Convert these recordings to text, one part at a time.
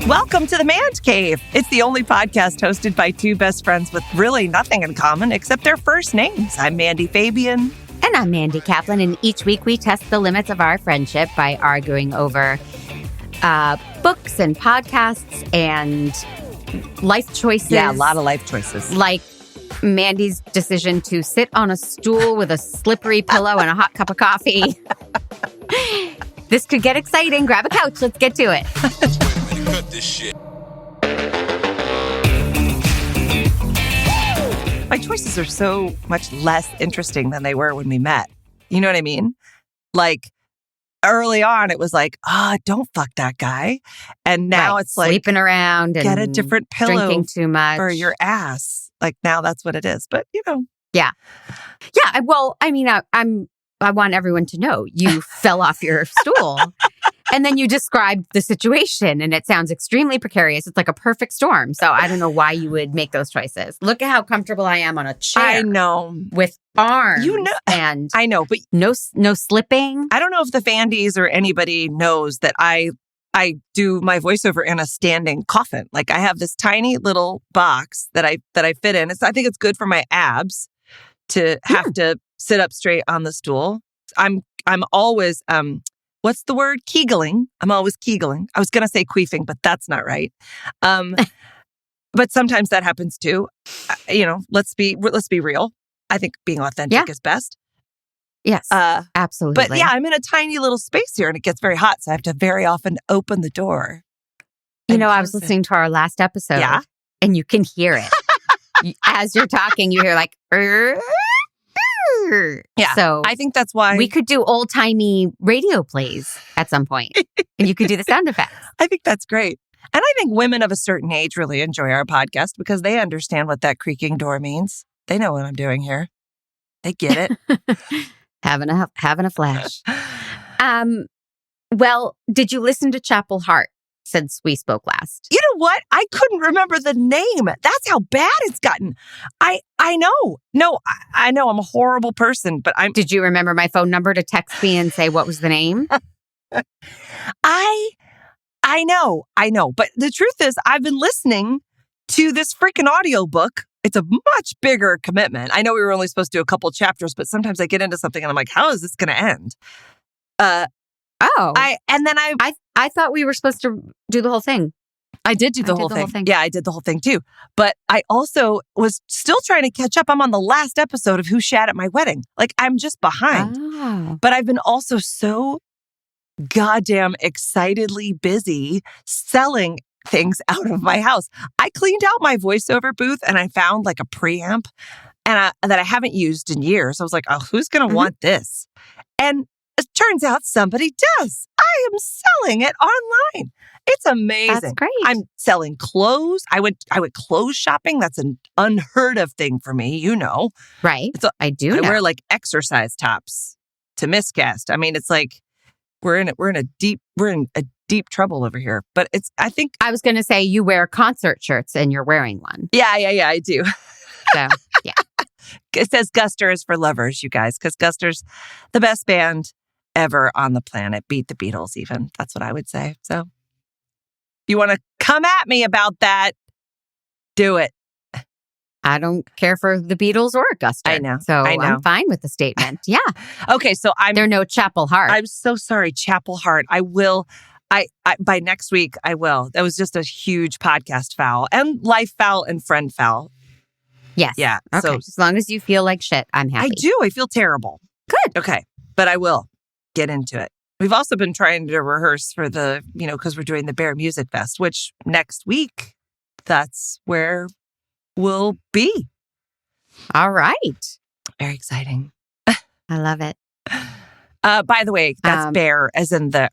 Welcome to the Mandcave. It's the only podcast hosted by two best friends with really nothing in common except their first names. I'm Mandy Fabian. And I'm Mandy Kaplan, and each week we test the limits of our friendship by arguing over books and podcasts and life choices. Yeah, a lot of life choices. Like Mandy's decision to sit on a stool with a slippery pillow and a hot cup of coffee. This could get exciting. Grab a couch. Let's get to it. Cut this shit. My choices are so much less interesting than they were when we met. You know what I mean? Like early on, it was like, don't fuck that guy. And now it's like sleeping around and get a different pillow drinking too much for your ass. Like now that's what it is. But you know. Yeah. Well, I mean, I want everyone to know you fell off your stool. And then you described the situation, and it sounds extremely precarious. It's like a perfect storm. So I don't know why you would make those choices. Look at how comfortable I am on a chair. I know. With arms. You know. And I know, but no slipping. I don't know if the Fandys or anybody knows that I do my voiceover in a standing coffin. Like I have this tiny little box that I fit in. I think it's good for my abs to have to sit up straight on the stool. I'm always what's the word? Kegeling. I'm always kegeling. I was going to say queefing, but that's not right. But sometimes that happens too. Let's be real. I think being authentic is best. Yes, absolutely. But yeah, I'm in a tiny little space here and it gets very hot. So I have to very often open the door. I was listening to our last episode and you can hear it. As you're talking, you hear like, yeah. So I think that's why we could do old-timey radio plays at some point and you could do the sound effects. I think that's great. And I think women of a certain age really enjoy our podcast because they understand what that creaking door means. They know what I'm doing here. They get it. Having a flash. Well, did you listen to Chapel Heart since we spoke last? You know what? I couldn't remember the name. That's how bad it's gotten. I know. No, I know I'm a horrible person, but Did you remember my phone number to text me and say what was the name? I know. But the truth is, I've been listening to this freaking audiobook. It's a much bigger commitment. I know we were only supposed to do a couple chapters, but sometimes I get into something and I'm like, how is this going to end? I thought we were supposed to do the whole thing. I did do the whole thing. Yeah, I did the whole thing too. But I also was still trying to catch up. I'm on the last episode of Who Shat at My Wedding. Like I'm just behind. Oh. But I've been also so goddamn excitedly busy selling things out of my house. I cleaned out my voiceover booth and I found like a preamp that I haven't used in years. I was like, who's going to want this? And it turns out somebody does. I am selling it online. It's amazing. That's great. I'm selling clothes. I went clothes shopping. That's an unheard of thing for me, you know. Right. I do know. I wear like exercise tops to miscast. I mean, it's like we're in deep trouble over here. But I think I was going to say you wear concert shirts and you're wearing one. Yeah, I do. So, yeah. It says Guster is for lovers, you guys, because Guster's the best band ever on the planet. Beat the Beatles even. That's what I would say. So you want to come at me about that, do it. I don't care for the Beatles or Guster. I know. So I'm fine with the statement. Yeah. Okay, so They're no Chapel Heart. I'm so sorry, Chapel Heart. I will. I by next week, I will. That was just a huge podcast foul and life foul and friend foul. Yes. Yeah. Okay. So as long as you feel like shit, I'm happy. I do. I feel terrible. Good. Okay. But I will get into it. We've also been trying to rehearse for the, because we're doing the Bear Music Fest, which next week, that's where we'll be. All right. Very exciting. I love it. By the way, that's bear as in the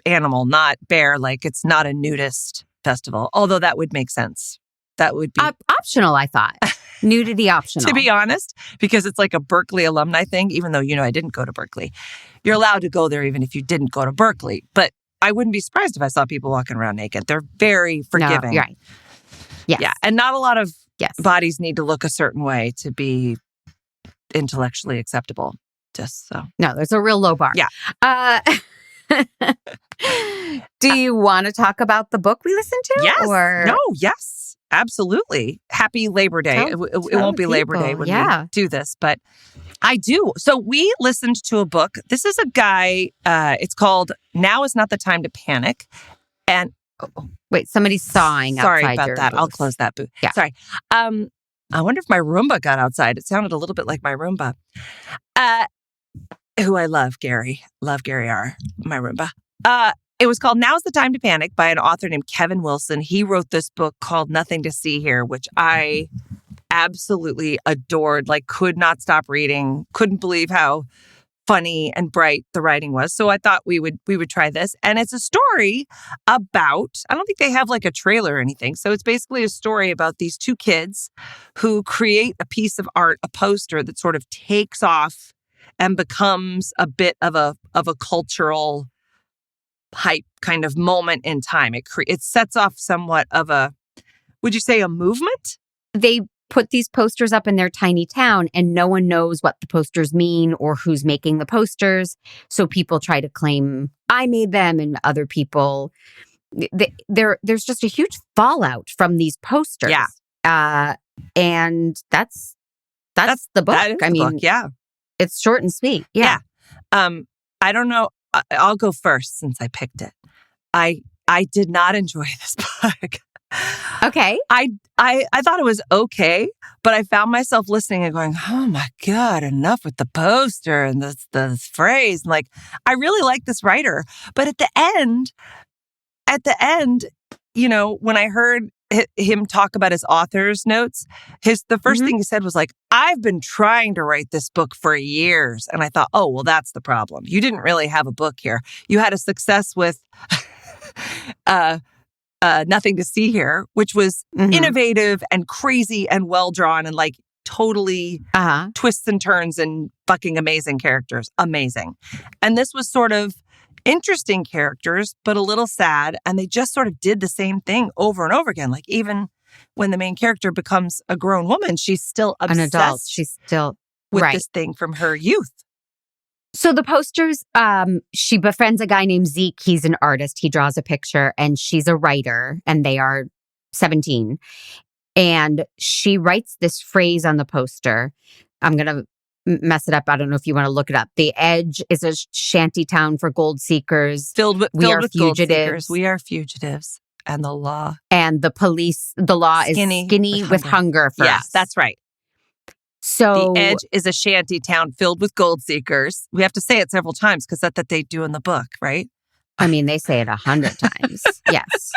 animal, not bear, like it's not a nudist festival, although that would make sense. That would be optional, I thought. Nudity optional. To be honest, because it's like a Berkeley alumni thing, even though, I didn't go to Berkeley. You're allowed to go there even if you didn't go to Berkeley. But I wouldn't be surprised if I saw people walking around naked. They're very forgiving. No, you're right. Yes. Yeah. And not a lot of bodies need to look a certain way to be intellectually acceptable. Just so. No, there's a real low bar. Yeah. Do you want to talk about the book we listened to? Yes. Or No, yes. Absolutely. Happy Labor Day. It won't be Labor Day when we do this, but I do. So we listened to a book. This is a guy, it's called Now Is Not the Time to Panic. And wait, somebody's sawing sorry outside about your that. booth. I'll close that booth. Yeah. Sorry. I wonder if my Roomba got outside. It sounded a little bit like my Roomba. Who I love, Gary. Love Gary R., my Roomba. It was called Now's the Time to Panic by an author named Kevin Wilson. He wrote this book called Nothing to See Here, which I absolutely adored, like could not stop reading, couldn't believe how funny and bright the writing was. So I thought we would try this. And it's a story about, I don't think they have like a trailer or anything. So it's basically a story about these two kids who create a piece of art, a poster that sort of takes off and becomes a bit of a cultural hype kind of moment in time. It sets off somewhat of a, would you say, a movement? They put these posters up in their tiny town and no one knows what the posters mean or who's making the posters. So people try to claim I made them and other people. There's just a huge fallout from these posters. Yeah. And that's the book. That is the book. Yeah. It's short and sweet. Yeah. I don't know. I'll go first since I picked it. I did not enjoy this book. Okay. I thought it was okay, but I found myself listening and going, oh my God, enough with the poster and the phrase. And like, I really like this writer. But at the end, you know, when I heard him talk about his author's notes, the first thing he said was like, I've been trying to write this book for years. And I thought, oh, well, that's the problem. You didn't really have a book here. You had a success with Nothing to See Here, which was innovative and crazy and well-drawn and like totally twists and turns and fucking amazing characters. Amazing. And this was sort of interesting characters, but a little sad. And they just sort of did the same thing over and over again. Like even when the main character becomes a grown woman, she's still obsessed an adult. She's still with this thing from her youth. So the posters, she befriends a guy named Zeke. He's an artist. He draws a picture and she's a writer and they are 17. And she writes this phrase on the poster. I'm going to mess it up. I don't know if you want to look it up. The Edge is a shanty town for gold seekers. Filled with fugitives. gold seekers. We are fugitives. And the law. And the law is skinny with hunger for us. Yes, that's right. So the Edge is a shanty town filled with gold seekers. We have to say it several times because that's what they do in the book, right? I mean, they say it 100 times. Yes.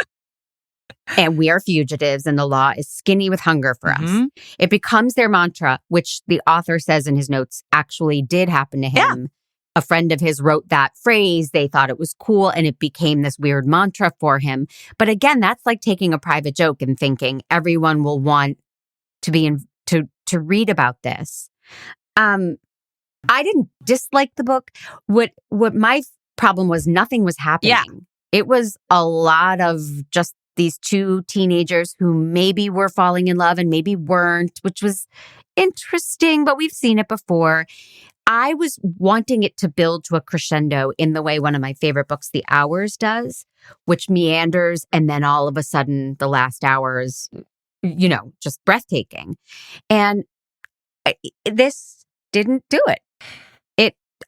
And we are fugitives and the law is skinny with hunger for us. It becomes their mantra, which the author says in his notes actually did happen to him. Yeah. A friend of his wrote that phrase. They thought it was cool and it became this weird mantra for him. But again, that's like taking a private joke and thinking everyone will want to be to read about this. I didn't dislike the book. What my problem was, nothing was happening. Yeah. It was a lot of just these two teenagers who maybe were falling in love and maybe weren't, which was interesting, but we've seen it before. I was wanting it to build to a crescendo in the way one of my favorite books, The Hours, does, which meanders and then all of a sudden the last hour is, you know, just breathtaking. And this didn't do it.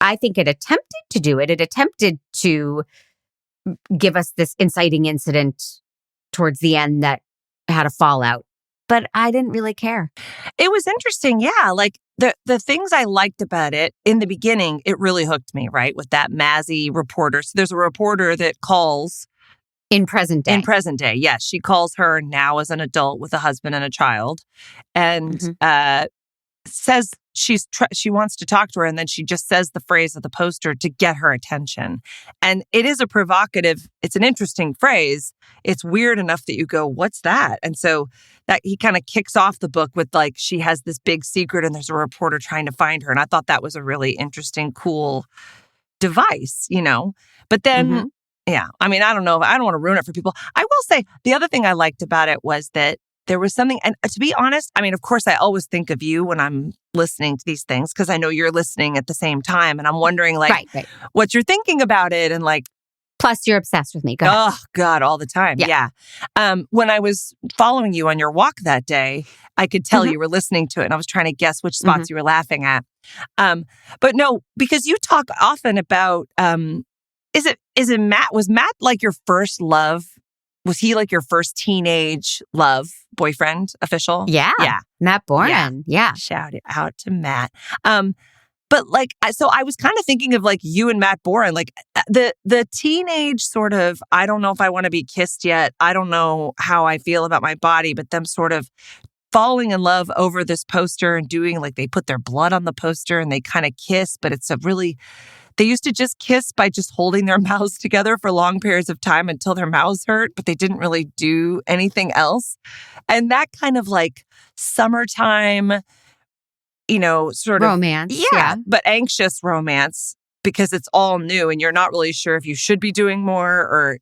I think it attempted to do it. It attempted to give us this inciting incident towards the end that had a fallout, but I didn't really care. It was interesting. Yeah. Like the things I liked about it in the beginning, it really hooked me, right? With that Mazzy reporter. So there's a reporter that calls in present day. Yes. She calls her now as an adult with a husband and a child and says she wants to talk to her. And then she just says the phrase of the poster to get her attention. And it is it's an interesting phrase. It's weird enough that you go, what's that? And so that he kind of kicks off the book with like, she has this big secret and there's a reporter trying to find her. And I thought that was a really interesting, cool device, you know? But then, yeah, I mean, I don't know. I don't want to ruin it for people. I will say the other thing I liked about it was that there was something, and to be honest, I mean, of course, I always think of you when I'm listening to these things because I know you're listening at the same time. And I'm wondering, like, what you're thinking about it and, like, Plus, you're obsessed with me. Go ahead. Oh, God, all the time. Yeah. When I was following you on your walk that day, I could tell you were listening to it and I was trying to guess which spots you were laughing at. But no, because you talk often about, is it Matt? Was Matt like your first love? Was he like your first teenage love boyfriend official? Yeah. Matt Boren. Yeah. Shout it out to Matt. But like, so I was kind of thinking of like you and Matt Boren, like the teenage sort of, I don't know if I want to be kissed yet. I don't know how I feel about my body, but them sort of falling in love over this poster and doing like, they put their blood on the poster and they kind of kiss, but it's a really, they used to just kiss by just holding their mouths together for long periods of time until their mouths hurt, but they didn't really do anything else. And that kind of like summertime, sort of romance. Yeah, but anxious romance because it's all new and you're not really sure if you should be doing more or,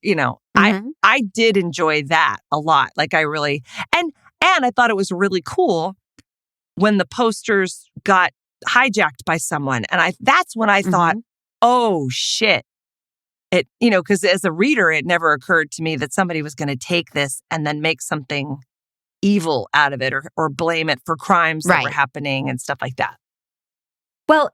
I did enjoy that a lot. Like I really, and I thought it was really cool when the posters got hijacked by someone. And that's when I thought, oh shit. It, because as a reader, it never occurred to me that somebody was going to take this and then make something evil out of it or blame it for crimes that were happening and stuff like that. Well,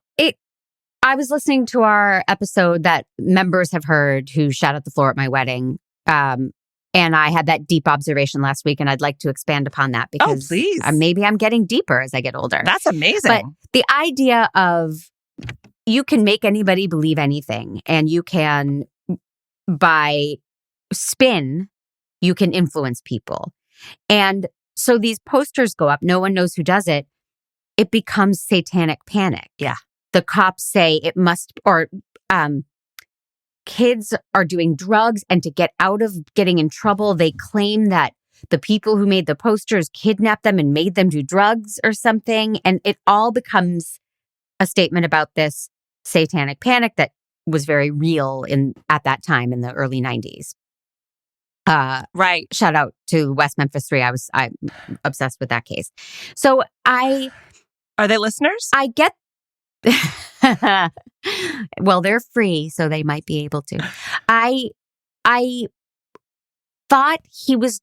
I was listening to our episode that members have heard who shat at the floor at my wedding. And I had that deep observation last week, and I'd like to expand upon that because please. Maybe I'm getting deeper as I get older. That's amazing. But the idea of you can make anybody believe anything, and you can, by spin, you can influence people. And so these posters go up. No one knows who does it. It becomes satanic panic. Yeah. The cops say it must, or kids are doing drugs, and to get out of getting in trouble, they claim that the people who made the posters kidnapped them and made them do drugs or something. And it all becomes a statement about this satanic panic that was very real at that time in the early 90s. Right. Shout out to West Memphis 3. I'm obsessed with that case. So Are they listeners? I get, well, they're free, so they might be able to. I thought he was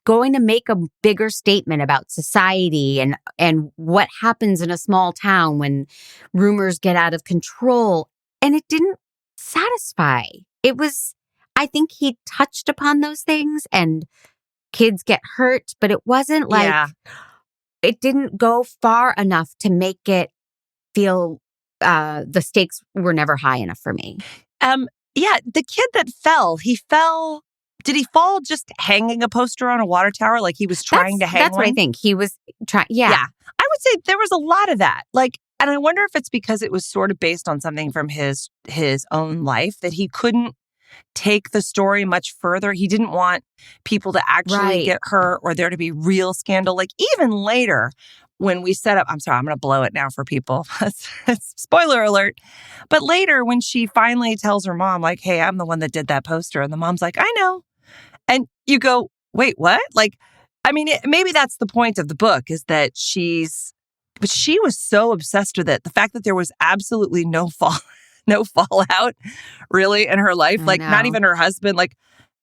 going to make a bigger statement about society and what happens in a small town when rumors get out of control. And it didn't satisfy. I think he touched upon those things and kids get hurt, but it wasn't like, it didn't go far enough to make it feel the stakes were never high enough for me. The kid that fell, did he fall just hanging a poster on a water tower like he was trying to hang That's one? what I think. He was trying, yeah. I would say there was a lot of that. Like, and I wonder if it's because it was sort of based on something from his own life that he couldn't take the story much further. He didn't want people to actually get hurt or there to be real scandal. Like even later when we set up, I'm sorry, I'm going to blow it now for people. Spoiler alert. But later when she finally tells her mom, like, hey, I'm the one that did that poster. And the mom's like, I know. And you go, wait, what? Like, I mean, maybe that's the point of the book is that but she was so obsessed with it. The fact that there was absolutely no fallout really in her life. Like not even her husband, like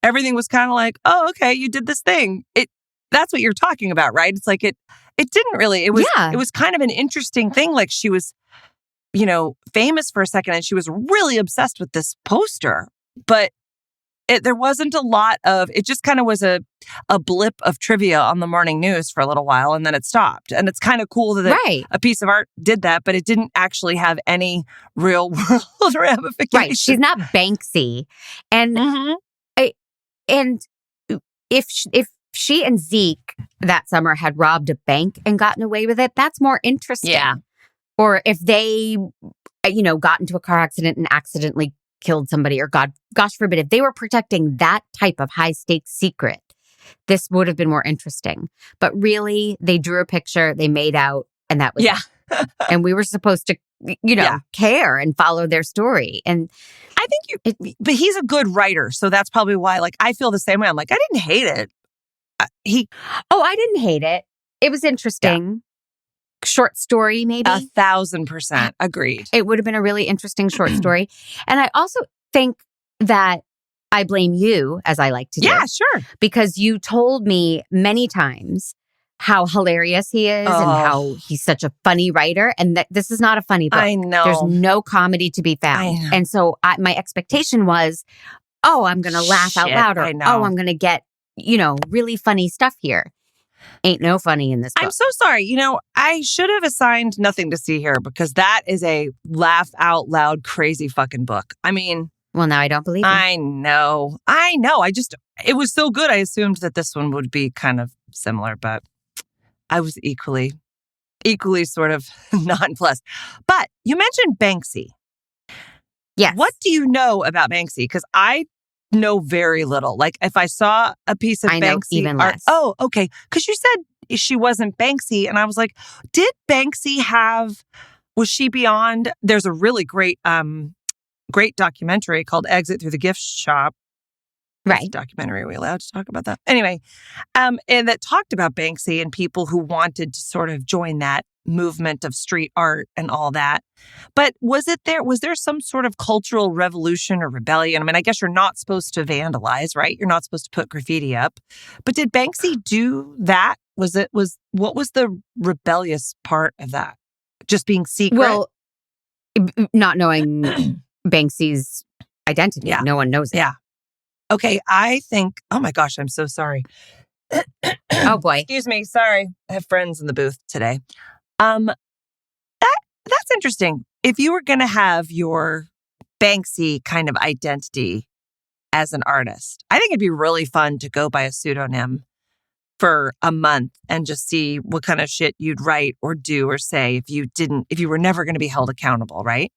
everything was kind of like, oh, okay, you did this thing. That's what you're talking about, right? It's like it didn't really, it was kind of an interesting thing. Like she was, famous for a second and she was really obsessed with this poster, but there wasn't a lot of, it just kind of was a blip of trivia on the morning news for a little while and then it stopped. And it's kind of cool that a piece of art did that, but it didn't actually have any real world ramifications. Right. She's not Banksy. And if she and Zeke that summer had robbed a bank and gotten away with it, that's more interesting. Yeah. Or if they, got into a car accident and accidentally killed somebody, or gosh forbid, if they were protecting that type of high stakes secret, this would have been more interesting. But really, they drew a picture, they made out, and that was it. And we were supposed to, care and follow their story. And I think but he's a good writer, so that's probably why. Like, I feel the same way. I'm like, I didn't hate it. I didn't hate it. It was interesting. Short story, maybe 1,000% agreed. It would have been a really interesting short story. And I also think that I blame you, as I like to do. Yeah, sure. Because you told me many times how hilarious he is and how he's such a funny writer, and that this is not a funny book. I know. There's no comedy to be I found. know. And so my expectation was, I'm going to laugh out loud, or I know. I'm going to get, really funny stuff here. Ain't no funny in this book. I'm so sorry. I should have assigned Nothing to See Here because that is a laugh out loud crazy fucking book. I mean... Well, now I don't believe you. I know. It was so good. I assumed that this one would be kind of similar, but I was equally sort of nonplussed. But you mentioned Banksy. Yes. What do you know about Banksy? Because I know very little. Like if I saw a piece of I know Banksy even art, less. oh, okay. Because you said she wasn't Banksy, and I was like, did Banksy was she beyond? There's a really great documentary called Exit Through the Gift Shop. Right. Documentary. Are we allowed to talk about that? Anyway, and that talked about Banksy and people who wanted to sort of join that movement of street art and all that. But was there some sort of cultural revolution or rebellion? I mean, I guess you're not supposed to vandalize, right? You're not supposed to put graffiti up. But did Banksy do that? What was the rebellious part of that? Just being secret? Well, not knowing Banksy's identity. Yeah. No one knows it. Yeah. Okay, I think, oh my gosh, I'm so sorry. Oh boy. Excuse me, sorry. I have friends in the booth today. That's interesting. If you were going to have your Banksy kind of identity as an artist, I think it'd be really fun to go by a pseudonym for a month and just see what kind of shit you'd write or do or say if you were never going to be held accountable, right?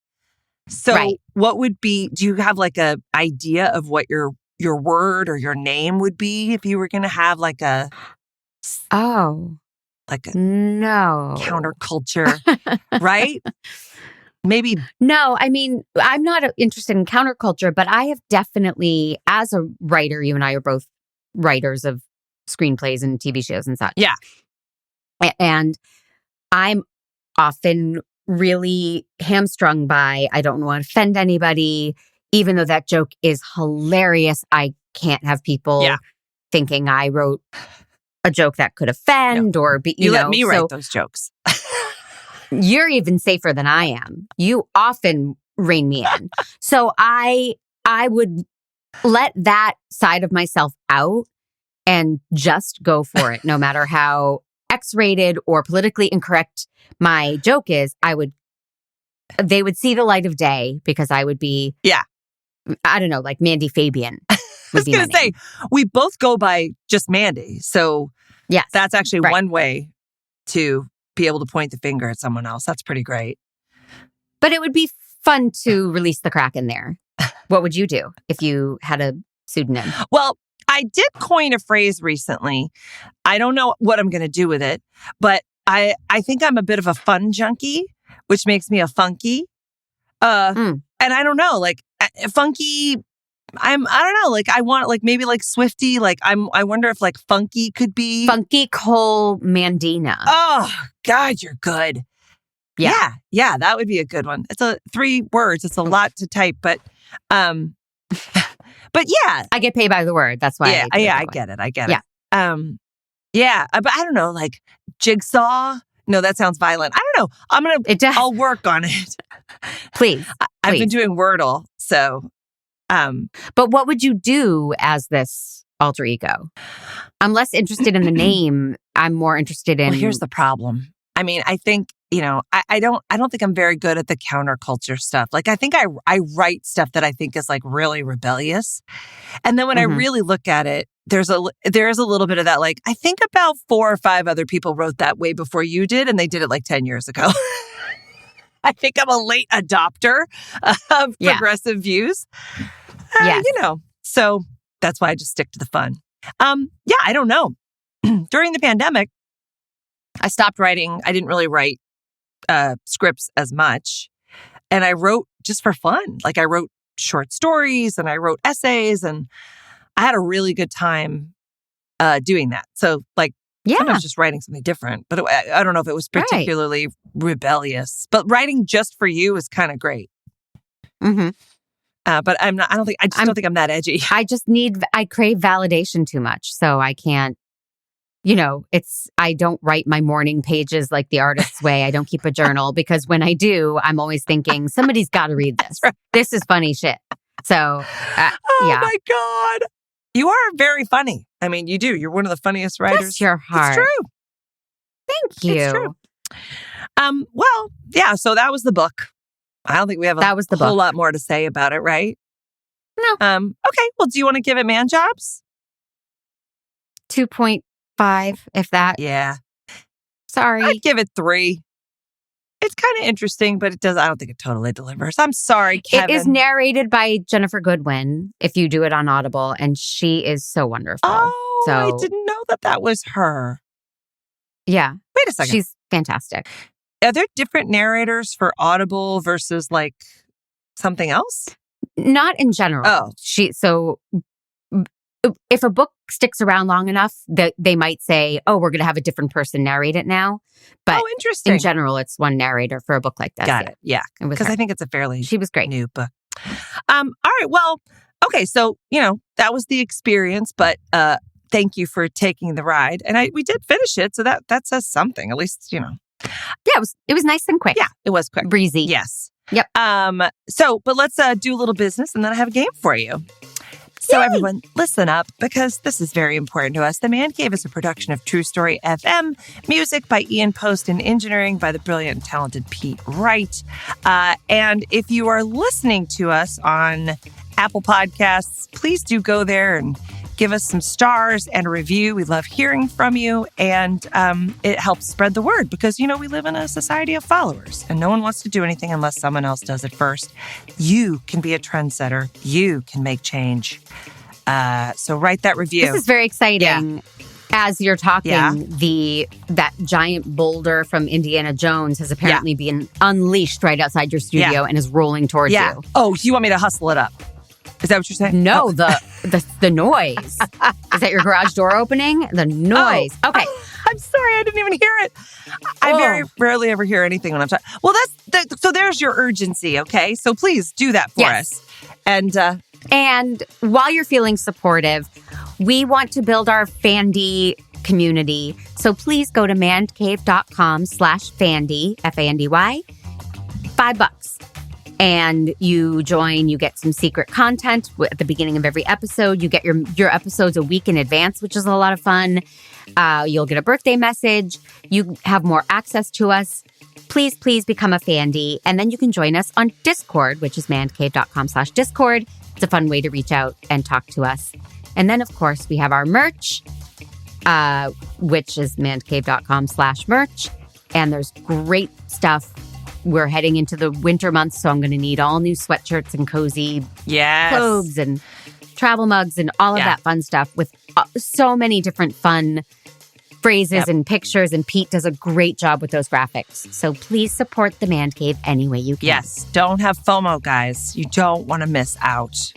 So What would be, do you have like a idea of what your word or your name would be if you were going to have like a no counterculture, right? Maybe. No, I mean, I'm not interested in counterculture, but I have definitely, as a writer, you and I are both writers of screenplays and TV shows and such. Yeah. And I'm often really hamstrung by, I don't want to offend anybody. Even though that joke is hilarious, I can't have people thinking I wrote a joke that could offend or be, you let me write those jokes. You're even safer than I am. You often rein me in. So I would let that side of myself out and just go for it, no matter how X-rated or politically incorrect my joke is. They would see the light of day because I would be, I don't know, like Mandy Fabian. I was going to say, we both go by just Mandy. So that's actually one way to be able to point the finger at someone else. That's pretty great. But it would be fun to release the Kraken there. What would you do if you had a pseudonym? Well, I did coin a phrase recently. I don't know what I'm going to do with it, but I think I'm a bit of a fun junkie, which makes me a funky. And I don't know, like funky. I don't know, like I want like maybe like Swifty. Like I wonder if like funky could be Funky Cole Mandina. Oh God, you're good. Yeah, that would be a good one. It's 3 words. It's a lot to type, but yeah, I get paid by the word. That's why. I get it. But I don't know, like Jigsaw. No, that sounds violent. I don't know. I'll work on it. Please. I've been doing Wordle, so. But what would you do as this alter ego? I'm less interested in the name. I'm more interested in. Well, here's the problem. I mean, I think, I don't think I'm very good at the counterculture stuff. Like, I think I write stuff that I think is like really rebellious. And then when I really look at it, there is a little bit of that. Like, I think about 4 or 5 other people wrote that way before you did, and they did it like 10 years ago. I think I'm a late adopter of progressive views. So that's why I just stick to the fun. I don't know. During the pandemic, I stopped writing. I didn't really write scripts as much. And I wrote just for fun. Like I wrote short stories and I wrote essays, and I had a really good time doing that. So like, sometimes just writing something different. But I don't know if it was particularly rebellious. But writing just for you is kind of great. Mm-hmm. But I'm not. I just don't think I'm that edgy. I crave validation too much. So I can't, I don't write my morning pages like the artist's way. I don't keep a journal because when I do, I'm always thinking somebody's got to read this. Right. This is funny shit. So, Oh my God. You are very funny. I mean, you do. You're one of the funniest writers. Bless your heart. It's true. Thank you. It's true. Well, yeah, so that was the book. I don't think we have a whole lot more to say about it, right? No. Okay. Well, do you want to give it man jobs? 2.5, if that. Yeah. Sorry. I'd give it 3. It's kind of interesting, but I don't think it totally delivers. I'm sorry, Kevin. It is narrated by Jennifer Goodwin if you do it on Audible, and she is so wonderful. Oh, I didn't know that was her. Yeah. Wait a second. She's fantastic. Are there different narrators for Audible versus like something else? Not in general. Oh. So if a book sticks around long enough, they might say, oh, we're going to have a different person narrate it now. But interesting. In general, it's one narrator for a book like this. Got it. Yeah. Because I think it's a fairly she was great. New book. All right. Well, okay. So, that was the experience, but thank you for taking the ride. And we did finish it. So that says something, at least, Yeah, it was nice and quick. Yeah, it was quick. Breezy. Yes. Yep. But let's do a little business and then I have a game for you. So everyone, listen up because this is very important to us. The Mandcave is a production of True Story FM, music by Ian Post and engineering by the brilliant and talented Pete Wright. And if you are listening to us on Apple Podcasts, please do go there and give us some stars and a review. We love hearing from you. And it helps spread the word because, we live in a society of followers and no one wants to do anything unless someone else does it first. You can be a trendsetter. You can make change. So write that review. This is very exciting. Yeah. As you're talking, that giant boulder from Indiana Jones has apparently been unleashed right outside your studio and is rolling towards you. Oh, you want me to hustle it up? Is that what you're saying? No, the noise. Is that your garage door opening? The noise. Oh. Okay. I'm sorry, I didn't even hear it. I very rarely ever hear anything when I'm talking. Well, so there's your urgency, okay? So please do that for us. And while you're feeling supportive, we want to build our Fandy community. So please go to mandcave.com/Fandy, Fandy, $5. And you join, you get some secret content at the beginning of every episode. You get your episodes a week in advance, which is a lot of fun. You'll get a birthday message. You have more access to us. Please, please become a Fandy. And then you can join us on Discord, which is mandcave.com/Discord. It's a fun way to reach out and talk to us. And then, of course, we have our merch, which is mandcave.com/merch. And there's great stuff. We're heading into the winter months, so I'm going to need all new sweatshirts and cozy clothes and travel mugs and all of that fun stuff with so many different fun phrases and pictures. And Pete does a great job with those graphics. So please support the Mandcave any way you can. Yes. Don't have FOMO, guys. You don't want to miss out.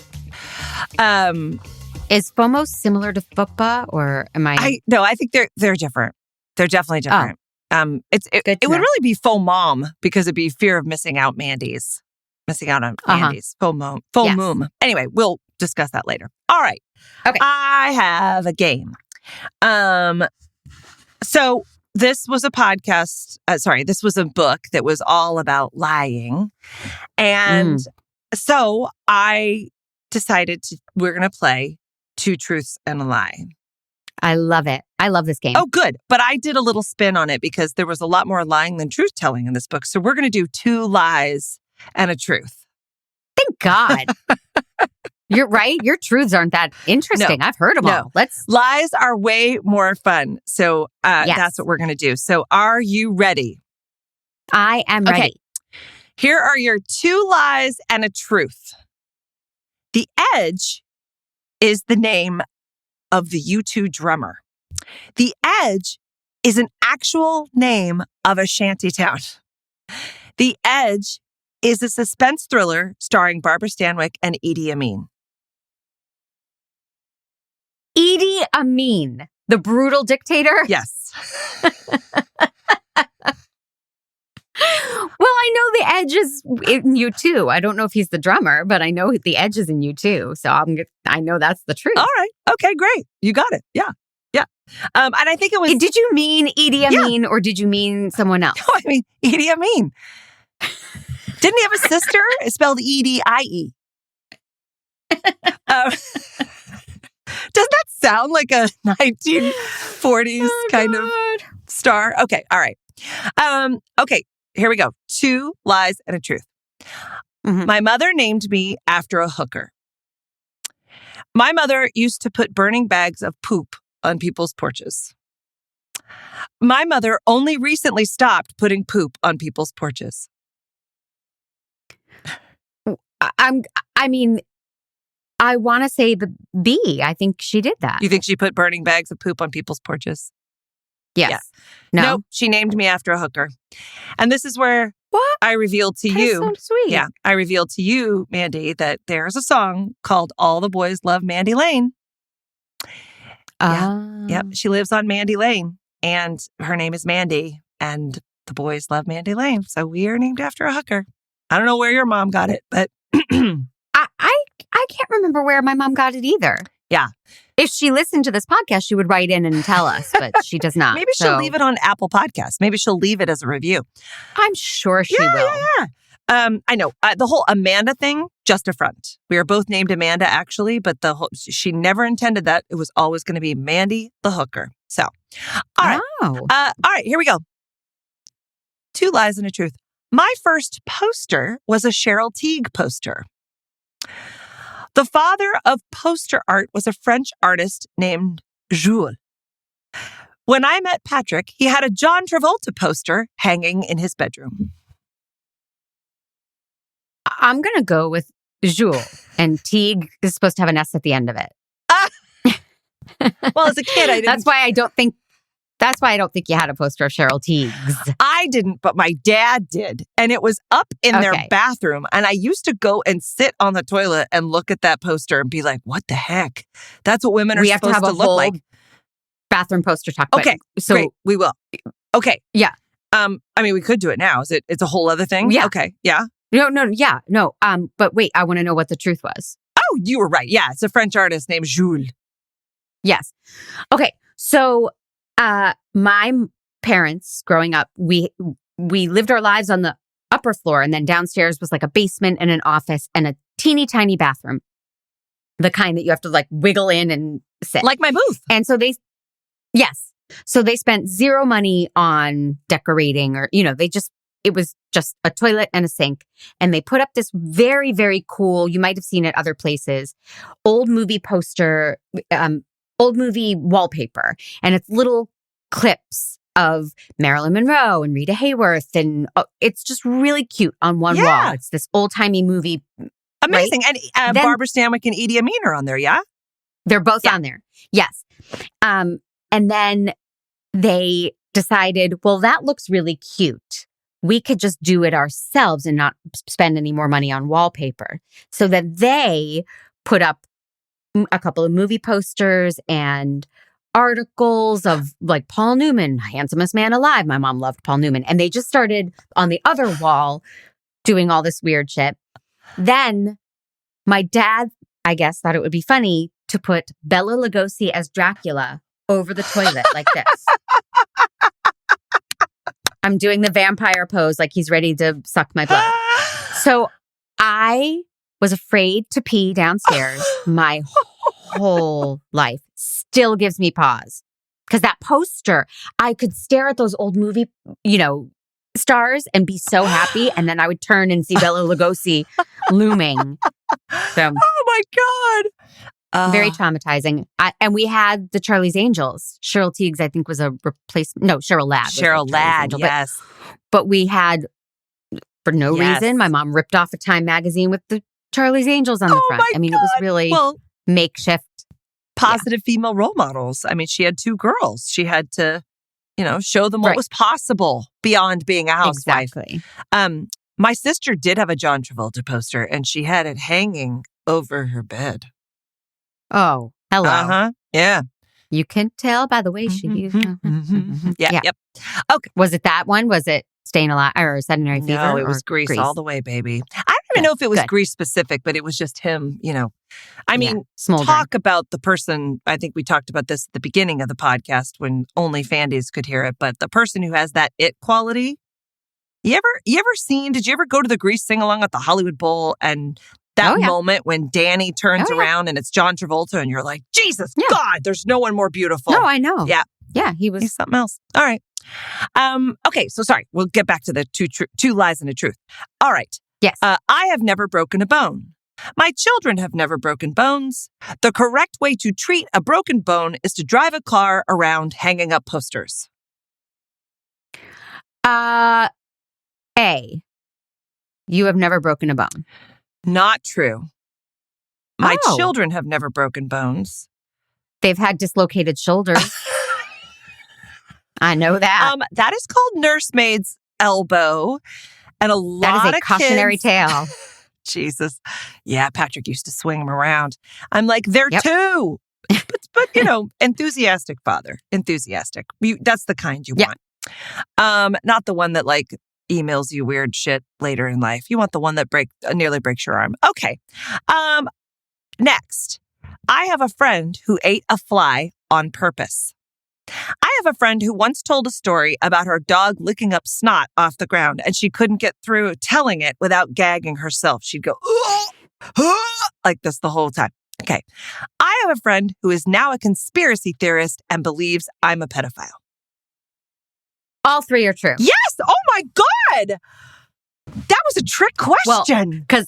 Is FOMO similar to FUPA or am I? No, I think they're different. They're definitely different. It would really be FOMOM because it'd be fear of missing out Mandys. Missing out on Mandys. FOMOM. Anyway, we'll discuss that later. All right. Okay. I have a game. So this was a podcast. This was a book that was all about lying. And so I decided we're going to play 2 Truths and a Lie. I love it. I love this game. Oh, good. But I did a little spin on it because there was a lot more lying than truth telling in this book. So we're going to do 2 lies and a truth. Thank God. You're right. Your truths aren't that interesting. No. I've heard them all. Lies are way more fun. So that's what we're going to do. So are you ready? I am ready. Okay. Here are your 2 lies and a truth. The Edge is the name of the U2 drummer. The Edge is an actual name of a shantytown. The Edge is a suspense thriller starring Barbara Stanwyck and Idi Amin. Idi Amin, the brutal dictator? Yes. Well, I know the Edge is in you too. I don't know if he's the drummer, but I know the Edge is in you too. So I know that's the truth. All right. Okay, great. You got it. Yeah. Yeah. And I think it was... Did you mean Idi Amin or did you mean someone else? No, I mean Idi Amin. Didn't he have a sister? It's spelled E-D-I-E. Doesn't that sound like a 1940s kind of star? Okay. All right. Okay. Here we go. 2 lies and a truth. Mm-hmm. My mother named me after a hooker. My mother used to put burning bags of poop on people's porches. My mother only recently stopped putting poop on people's porches. I want to say the B. I think she did that. You think she put burning bags of poop on people's porches? Yes. Yeah. No. Nope, she named me after a hooker. And this is where What? I revealed to you. That's so sweet. Yeah, I revealed to you, Mandy, that there's a song called All the Boys Love Mandy Lane. Yep, she lives on Mandy Lane, and her name is Mandy, and the boys love Mandy Lane. So we are named after a hooker. I don't know where your mom got it, but I can't remember where my mom got it either. Yeah. If she listened to this podcast, she would write in and tell us, but she does not. Maybe she'll leave it on Apple Podcasts. Maybe she'll leave it as a review. I'm sure she will. Yeah. I know. The whole Amanda thing, just a front. We are both named Amanda, actually, but she never intended that. It was always going to be Mandy the hooker. So, all right. Oh. All right, here we go. 2 lies and a truth. My first poster was a Cheryl Teague poster. The father of poster art was a French artist named Jules. When I met Patrick, he had a John Travolta poster hanging in his bedroom. I'm going to go with Jules, and Teague is supposed to have an S at the end of it. Well, as a kid, I didn't. That's why I don't think you had a poster of Cheryl Teague's. I didn't, but my dad did. And it was up in their bathroom. And I used to go and sit on the toilet and look at that poster and be like, what the heck? That's what women are supposed to look like. Bathroom poster talk. Okay, so great. We will. Okay. Yeah. We could do it now. It's a whole other thing? Yeah. Okay. Yeah. No. But wait, I want to know what the truth was. Oh, you were right. Yeah. It's a French artist named Jules. Yes. Okay. So, my parents growing up, we lived our lives on the upper floor, and then downstairs was like a basement and an office and a teeny tiny bathroom. The kind that you have to like wiggle in and sit. Like my booth. And so So they spent zero money on decorating or, it was just a toilet and a sink. And they put up this very, very cool, you might have seen it other places, old movie poster, old movie wallpaper. And it's little clips of Marilyn Monroe and Rita Hayworth. And it's just really cute on one wall. It's this old-timey movie. Amazing. Right? And Barbara Stanwyck and Idi Amin are on there, yeah? They're both on there. Yes. And then they decided, well, that looks really cute. We could just do it ourselves and not spend any more money on wallpaper. So that they put up a couple of movie posters and articles of like Paul Newman, handsomest man alive. My mom loved Paul Newman. And they just started on the other wall doing all this weird shit. Then my dad, I guess, thought it would be funny to put Bela Lugosi as Dracula over the toilet like this. I'm doing the vampire pose like he's ready to suck my blood. So I was afraid to pee downstairs my whole life. Still gives me pause. Because that poster, I could stare at those old movie, stars and be so happy. And then I would turn and see Bela Lugosi looming. So, oh my God. Very traumatizing. And we had the Charlie's Angels. Cheryl Teague's, I think, was a replacement. No, Cheryl Ladd. Cheryl Ladd, yes. But we had, for no reason, my mom ripped off a Time magazine with the Charlie's Angels on the front. I mean, it was really makeshift. Positive female role models. I mean, she had 2 girls. She had to, show them what was possible beyond being a housewife. Exactly. My sister did have a John Travolta poster, and she had it hanging over her bed. Oh, hello. Uh-huh. Yeah. You can tell by the way she used. Yeah. Yep. Okay. Was it that one? Was it Staying Alive or Sedentary Fever? No, it or was Grease all the way, baby. I don't even know if it was Good. Grease specific, but it was just him, I mean, smoldering. talk about the person. I think we talked about this at the beginning of the podcast when only Fandys could hear it, but the person who has that it quality. Did you ever go to the Grease sing-along at the Hollywood Bowl and that moment when Danny turns around and it's John Travolta and you're like, Jesus God, there's no one more beautiful. No, I know. Yeah. Yeah, he's something else. All right. Okay, so sorry. We'll get back to the two lies and a truth. All right. Yes. I have never broken a bone. My children have never broken bones. The correct way to treat a broken bone is to drive a car around hanging up posters. A. You have never broken a bone. Not true. My children have never broken bones. They've had dislocated shoulders. I know that. That is called nursemaid's elbow. And a lot that is a cautionary tale. Jesus. Yeah, Patrick used to swing them around. I'm like, they're two. But enthusiastic father. Enthusiastic. That's the kind you want. Not the one that emails you weird shit later in life. You want the one that nearly breaks your arm. Okay. Next. I have a friend who ate a fly on purpose. I have a friend who once told a story about her dog licking up snot off the ground, and she couldn't get through telling it without gagging herself. She'd go, like this the whole time. Okay. I have a friend who is now a conspiracy theorist and believes I'm a pedophile. All three are true. Yes. Oh my God. That was a trick question. Well,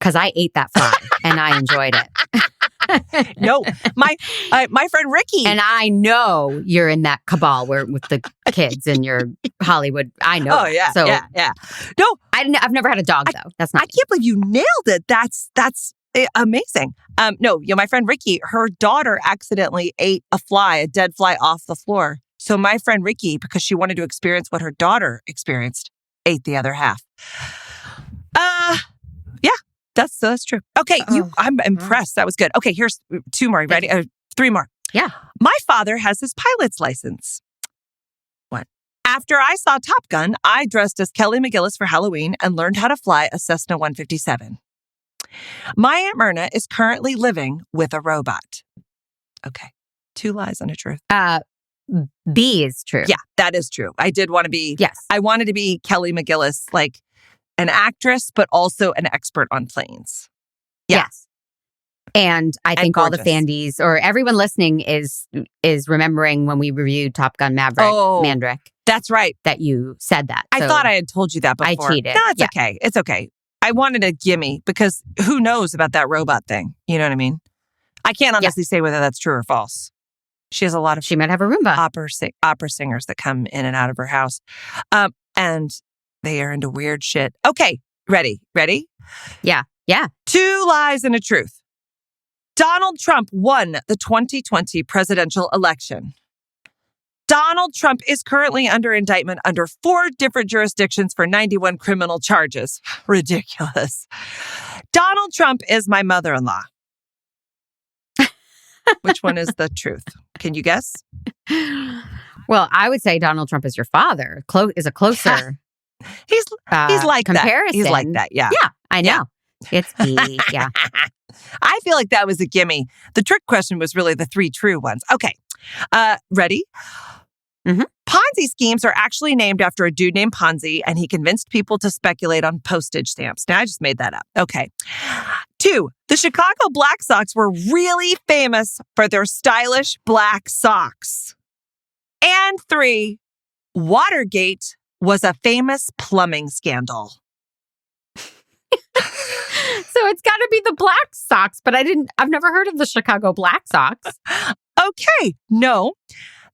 because I ate that fly and I enjoyed it. No, my friend Ricky. And I know you're in that cabal with the kids and your Hollywood. I know. Oh, yeah. So, yeah. No. I've never had a dog, though. That's not. I can't believe you nailed it. That's amazing. No, my friend Ricky, her daughter accidentally ate a dead fly off the floor. So my friend Ricky, because she wanted to experience what her daughter experienced, ate the other half. Yeah, that's true. Okay, I'm impressed. That was good. Okay, here's two more. Ready? Three more. Yeah. My father has his pilot's license. What? After I saw Top Gun, I dressed as Kelly McGillis for Halloween and learned how to fly a Cessna 157. My Aunt Myrna is currently living with a robot. Okay, two lies and a truth. B is true. Yeah, that is true. I did want to be. Yes. I wanted to be Kelly McGillis, like an actress, but also an expert on planes. Yeah. Yes. And I think all the gorgeous. Fandys or everyone listening is remembering when we reviewed Top Gun Maverick, Mandrick. That's right. That you said that. I thought I had told you that before. I cheated. No, it's okay. It's okay. I wanted a gimme because who knows about that robot thing? You know what I mean? I can't honestly say whether that's true or false. She has a lot of. She might have a Roomba. Opera singers that come in and out of her house, and they are into weird shit. Okay, ready? Yeah. Two lies and a truth. Donald Trump won the 2020 presidential election. Donald Trump is currently under indictment under 4 different jurisdictions for 91 criminal charges. Ridiculous. Donald Trump is my mother-in-law. Which one is the truth? Can you guess? Well, I would say Donald Trump is your father. Is a closer. He's like comparison. That. He's like that. Yeah. Yeah, I know. Yeah. It's B. Yeah. I feel like that was a gimme. The trick question was really the 3 true ones. Okay. Ready? Mm-hmm. Ponzi schemes are actually named after a dude named Ponzi, and he convinced people to speculate on postage stamps. Now, I just made that up. Okay. 2, the Chicago Black Sox were really famous for their stylish black socks. And 3, Watergate was a famous plumbing scandal. So it's got to be the Black Sox, but I've never heard of the Chicago Black Sox. Okay. No.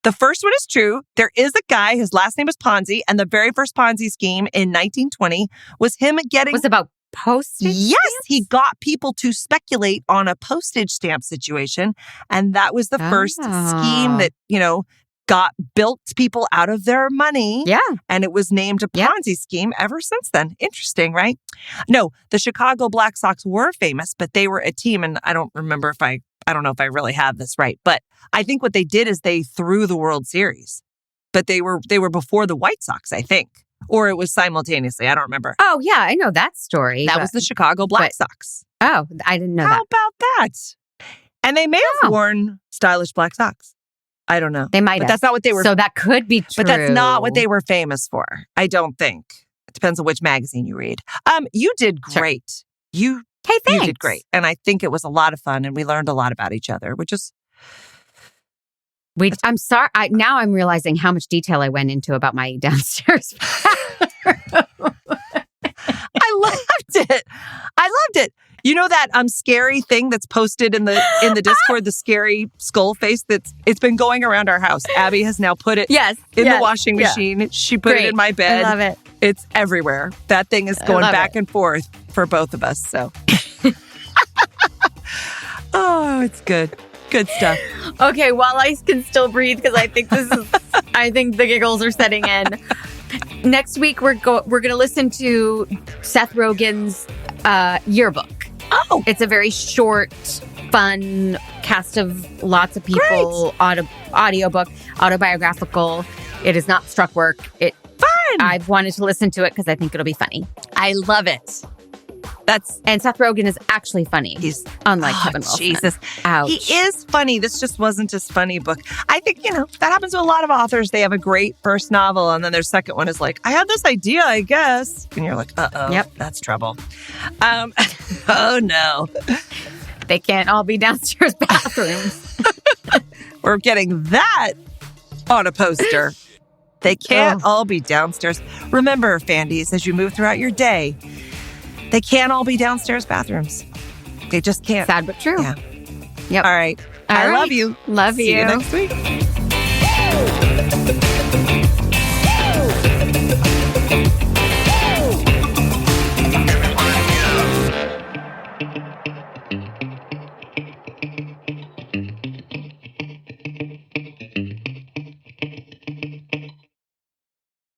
The first one is true. There is a guy, his last name is Ponzi, and the very first Ponzi scheme in 1920 was him getting... Was about postage Yes, stamps? he got people to speculate on a postage stamp situation, and that was the first scheme that, built people out of their money. Yeah. And it was named a Ponzi scheme ever since then. Interesting, right? No, the Chicago Black Sox were famous, but they were a team, and I don't know if I really have this right, but I think what they did is they threw the World Series. But they were before the White Sox, I think. Or it was simultaneously. I don't remember. Oh, yeah, I know that story. That was the Chicago Black Sox. Oh, I didn't know How that. about that? And they may have worn stylish black socks. I don't know. They might But have. that's not what they were. So that could be true. But that's not what they were famous for. I don't think. It depends on which magazine you read. You did great. Hey, thanks. You did great. And I think it was a lot of fun and we learned a lot about each other, which is... I'm sorry. Now I'm realizing how much detail I went into about my downstairs bathroom. I loved it. You know that scary thing that's posted in the Discord, the scary skull face it's been going around our house. Abby has now put it in the washing machine. Yeah. She put it in my bed. I love it. It's everywhere. That thing is going back and forth for both of us. So, oh, it's good. Good stuff. Okay, while I can still breathe, because I think I think the giggles are setting in. Next week we're gonna listen to Seth Rogen's Yearbook. Oh, it's a very short, fun cast of lots of people. Audiobook, autobiographical. It is not struck work. Fun. I've wanted to listen to it because I think it'll be funny. I love it. And Seth Rogen is actually funny. He's unlike Kevin Wilson. Jesus. Ouch. He is funny. This just wasn't his funny book. I think, that happens to a lot of authors. They have a great first novel and then their second one is like, I had this idea, I guess. And you're like, uh-oh, yep, that's trouble. Oh no. They can't all be downstairs bathrooms. We're getting that on a poster. They can't all be downstairs. Remember, Fandys, as you move throughout your day, they can't all be downstairs bathrooms. They just can't. Sad but true. Yeah. Yep. All right. I love you. Love you. See you next week.